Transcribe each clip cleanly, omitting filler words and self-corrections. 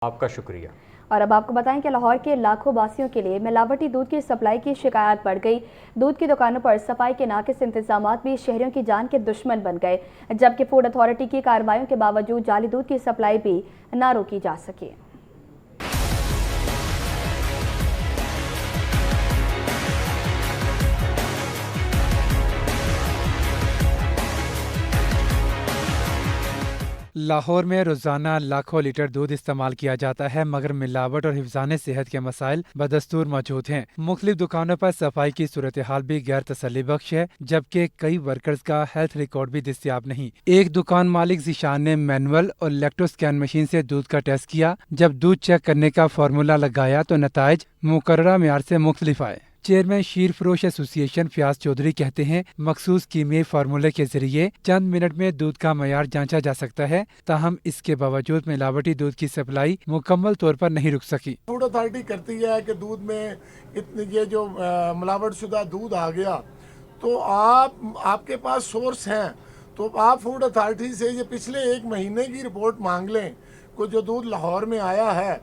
آپ کا شکریہ۔ اور اب آپ کو بتائیں کہ لاہور کے لاکھوں باسیوں کے لیے ملاوٹی دودھ کی سپلائی کی شکایات بڑھ گئی۔ دودھ کی دکانوں پر صفائی کے ناقص انتظامات بھی شہریوں کی جان کے دشمن بن گئے، جبکہ فوڈ اتھارٹی کی کارروائیوں کے باوجود جعلی دودھ کی سپلائی بھی نہ روکی جا سکی۔ لاہور میں روزانہ لاکھوں لیٹر دودھ استعمال کیا جاتا ہے، مگر ملاوٹ اور حفظان صحت کے مسائل بدستور موجود ہیں۔ مختلف دکانوں پر صفائی کی صورتحال بھی غیر تسلی بخش ہے، جبکہ کئی ورکرز کا ہیلتھ ریکارڈ بھی دستیاب نہیں۔ ایک دکان مالک ذیشان نے مینول اور لیکٹوسکین مشین سے دودھ کا ٹیسٹ کیا۔ جب دودھ چیک کرنے کا فارمولا لگایا تو نتائج مقررہ معیار سے مختلف آئے۔ چیئرمین شیر فروش ایسوسی ایشن فیاض چودھری کہتے ہیں مخصوص کیمیائی فارمولے کے ذریعے چند منٹ میں دودھ کا معیار جانچا جا سکتا ہے، تاہم اس کے باوجود ملاوٹی دودھ کی سپلائی مکمل طور پر نہیں رک سکی۔ فوڈ اتھارٹی کرتی ہے کہ دودھ میں یہ جو ملاوٹ شدہ دودھ آ گیا تو آپ کے پاس سورس ہیں تو آپ فوڈ اتھارٹی سے یہ پچھلے ایک مہینے کی رپورٹ مانگ لیں کہ جو دودھ لاہور میں آیا ہے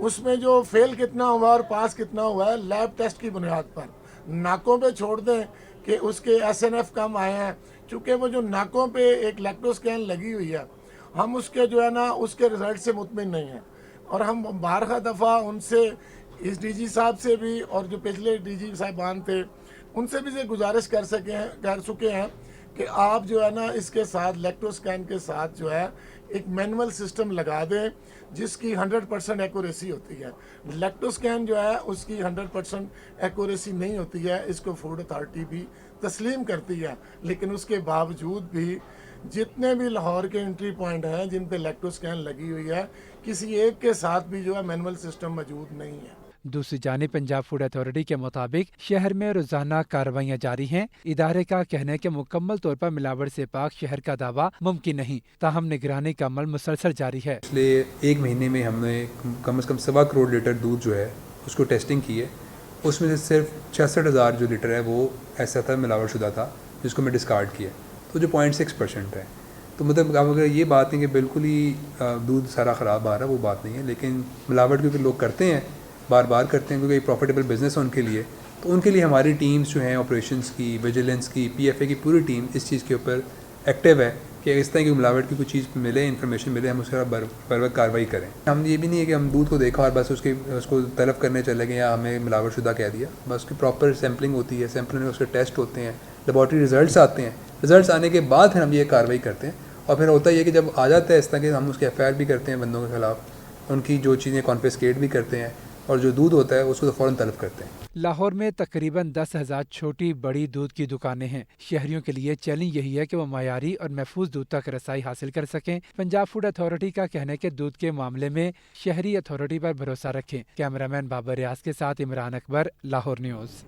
اس میں جو فیل کتنا ہوا اور پاس کتنا ہوا ہے لیب ٹیسٹ کی بنیاد پر۔ ناکوں پہ چھوڑ دیں کہ اس کے ایس این ایف کم آئے ہیں، چونکہ وہ جو ناکوں پہ ایک لیکٹوسکین لگی ہوئی ہے ہم اس کے جو ہے نا اس کے رزلٹ سے مطمئن نہیں ہیں، اور ہم بارہا دفعہ ان سے اس ڈی جی صاحب سے بھی اور جو پچھلے ڈی جی صاحبان تھے ان سے بھی یہ گزارش کر چکے ہیں کہ آپ جو ہے نا اس کے ساتھ لیکٹوسکین کے ساتھ جو ہے ایک مینول سسٹم لگا دیں جس کی 100% ایکوریسی ہوتی ہے۔ لیکٹوسکین جو ہے اس کی 100% ایکوریسی نہیں ہوتی ہے، اس کو فوڈ اتھارٹی بھی تسلیم کرتی ہے، لیکن اس کے باوجود بھی جتنے بھی لاہور کے انٹری پوائنٹ ہیں جن پہ لیکٹوسکین لگی ہوئی ہے کسی ایک کے ساتھ بھی جو ہے مینول سسٹم موجود نہیں ہے۔ دوسری جانب پنجاب فوڈ اتھارٹی کے مطابق شہر میں روزانہ کارروائیاں جاری ہیں۔ ادارے کا کہنا ہے کہ مکمل طور پر ملاوٹ سے پاک شہر کا دعویٰ ممکن نہیں، تاہم نگرانی کا عمل مسلسل جاری ہے۔ پچھلے ایک مہینے میں ہم نے کم از کم 1.25 کروڑ لیٹر دودھ جو ہے اس کو ٹیسٹنگ کی ہے، اس میں سے صرف 66,000 جو لیٹر ہے وہ ایسا تھا ملاوٹ شدہ تھا جس کو میں ڈسکارڈ کیا، تو جو 0.6% ہے۔ تو مطلب اگر یہ بات نہیں کہ بالکل ہی دودھ سارا خراب آ رہا ہے، وہ بات نہیں ہے، لیکن ملاوٹ کیونکہ لوگ کرتے ہیں، بار بار کرتے ہیں کیونکہ یہ پروفیٹیبل بزنس ہے ان کے لیے، تو ان کے لیے ہماری ٹیمز جو ہیں آپریشنس کی، ویجیلنس کی، پی ایف اے کی پوری ٹیم اس چیز کے اوپر ایکٹیو ہے کہ اس طرح کی ملاوٹ کی کوئی چیز ملے، انفارمیشن ملے، ہم اس کا بر وقت کارروائی کریں۔ ہم یہ بھی نہیں ہے کہ ہم دودھ کو دیکھا اور بس اس کو طلب کرنے چلے گئے یا ہمیں ملاوٹ شدہ کہہ دیا، بس اس کی پراپر سیمپلنگ ہوتی ہے، سیمپلنگ میں اس کے ٹیسٹ ہوتے ہیں، لیبارٹری ریزلٹس آتے ہیں، ریزلٹس آنے کے بعد پھر ہم یہ کارروائی کرتے ہیں، اور پھر ہوتا یہ ہے کہ جب آ جاتا ہے اس طرح کہ ہم اس کے ایف آئی آر بھی کرتے ہیں بندوں کے خلاف، ان کی جو چیزیں کانفسکیٹ بھی کرتے ہیں، اور جو دودھ ہوتا ہے اس کو فوراً طلب کرتے ہیں۔ لاہور میں تقریباً 10,000 چھوٹی بڑی دودھ کی دکانیں ہیں۔ شہریوں کے لیے چیلنج یہی ہے کہ وہ معیاری اور محفوظ دودھ تک رسائی حاصل کر سکیں۔ پنجاب فوڈ اتھارٹی کا کہنا ہے کہ دودھ کے معاملے میں شہری اتھارٹی پر بھروسہ رکھیں۔ کیمرہ مین بابر ریاض کے ساتھ عمران اکبر، لاہور نیوز۔